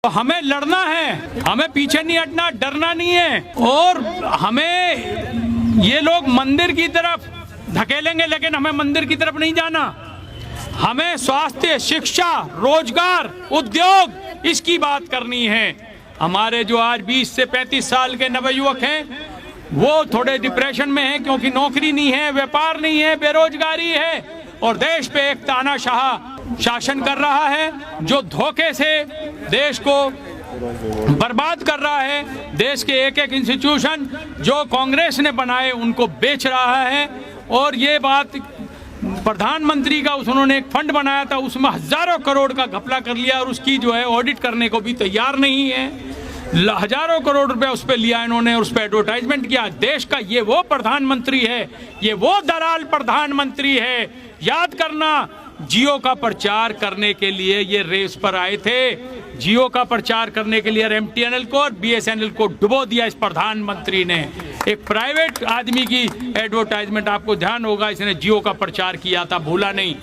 हमें लड़ना है, हमें पीछे नहीं हटना, डरना नहीं है। और हमें ये लोग मंदिर की तरफ धकेलेंगे, लेकिन हमें मंदिर की तरफ नहीं जाना। हमें स्वास्थ्य, शिक्षा, रोजगार, उद्योग, इसकी बात करनी है। हमारे जो आज 20 से 35 साल के नवयुवक हैं वो थोड़े डिप्रेशन में हैं, क्योंकि नौकरी नहीं है, व्यापार नहीं है, बेरोजगारी है और देश पे एक तानाशाह शासन कर रहा है जो धोखे से देश को बर्बाद कर रहा है। देश के एक एक इंस्टीट्यूशन जो कांग्रेस ने बनाए उनको बेच रहा है। और ये बात प्रधानमंत्री का उन्होंने एक फंड बनाया था, उसमें हजारों करोड़ का घपला कर लिया और उसकी जो है ऑडिट करने को भी तैयार नहीं है। हजारों करोड़ रुपए उस पर लिया इन्होंने और उस पर एडवर्टाइजमेंट किया। देश का ये वो प्रधानमंत्री है, ये वो दलाल प्रधानमंत्री है। याद करना, जियो का प्रचार करने के लिए ये रेस पर आए थे, जियो का प्रचार करने के लिए एमटीएनएल को और बीएसएनएल को डुबो दिया इस प्रधानमंत्री ने। एक प्राइवेट आदमी की एडवर्टाइजमेंट, आपको ध्यान होगा, इसने जियो का प्रचार किया था, भूला नहीं।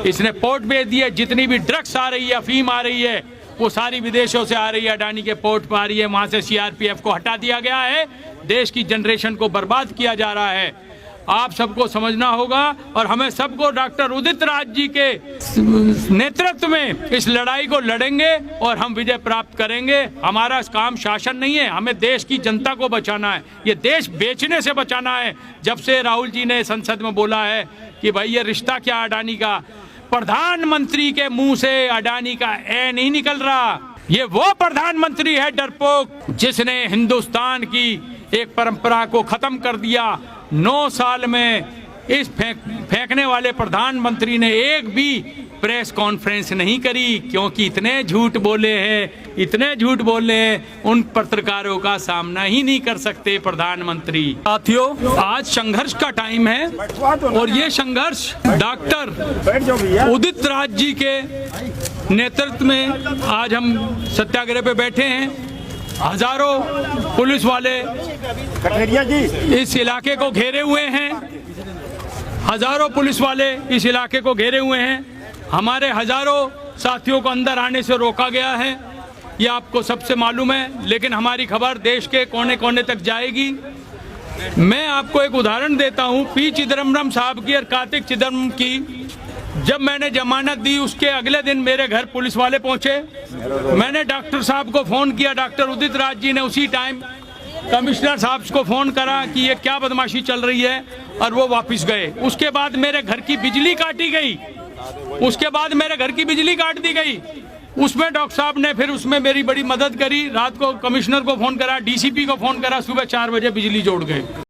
इसने पोर्ट भेज दिए, जितनी भी ड्रग्स आ रही है, अफीम आ रही है, वो सारी विदेशों से आ रही है, अडानी के पोर्ट पर आ रही है। वहां से सीआरपीएफ को हटा दिया गया है, देश की जनरेशन को बर्बाद किया जा रहा है। आप सबको समझना होगा और हमें सबको डॉक्टर उदित राज जी के नेतृत्व में इस लड़ाई को लड़ेंगे और हम विजय प्राप्त करेंगे। हमारा काम शासन नहीं है, हमें देश की जनता को बचाना है, ये देश बेचने से बचाना है। जब से राहुल जी ने संसद में बोला है कि भाई ये रिश्ता क्या अडानी का, प्रधानमंत्री के मुंह से अडानी का ए नहीं निकल रहा। ये वो प्रधानमंत्री है डरपोक जिसने हिंदुस्तान की एक परंपरा को खत्म कर दिया। 9 साल में इस फेंकने वाले प्रधानमंत्री ने एक भी प्रेस कॉन्फ्रेंस नहीं करी, क्योंकि इतने झूठ बोले हैं, इतने झूठ बोले हैं, उन पत्रकारों का सामना ही नहीं कर सकते प्रधानमंत्री। साथियों, आज संघर्ष का टाइम है और ये संघर्ष डॉक्टर उदित राज जी के नेतृत्व में आज हम सत्याग्रह पे बैठे हैं। हजारों पुलिस वाले इस इलाके को घेरे हुए हैं, हजारों पुलिस वाले इस इलाके को घेरे हुए हैं। हमारे हजारों साथियों को अंदर आने से रोका गया है, ये आपको सबसे मालूम है, लेकिन हमारी खबर देश के कोने कोने तक जाएगी। मैं आपको एक उदाहरण देता हूं, पी चिदम्बरम साहब की और कार्तिक चिदम्बरम की। जब मैंने जमानत दी उसके अगले दिन मेरे घर पुलिस वाले पहुंचे। मैंने डॉक्टर साहब को फोन किया, डॉक्टर उदित राज जी ने उसी टाइम कमिश्नर साहब को फोन करा कि ये क्या बदमाशी चल रही है, और वो वापस गए। उसके बाद मेरे घर की बिजली काटी गई, उसके बाद मेरे घर की बिजली काट दी गई। उसमें डॉक्टर साहब ने फिर उसमें मेरी बड़ी मदद करी। रात को कमिश्नर को फोन करा, डीसीपी को फोन करा, सुबह 4 बजे बिजली जोड़ गए।